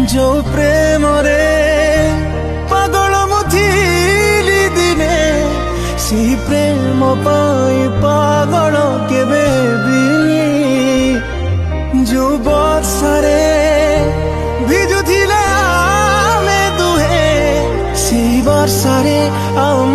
जो प्रेम रे पागल मुथिली दिने सी प्रेम पाई पागल केबे भी जो बर्षारे भिजुथिले आमे दुहे सी बर्षारे आम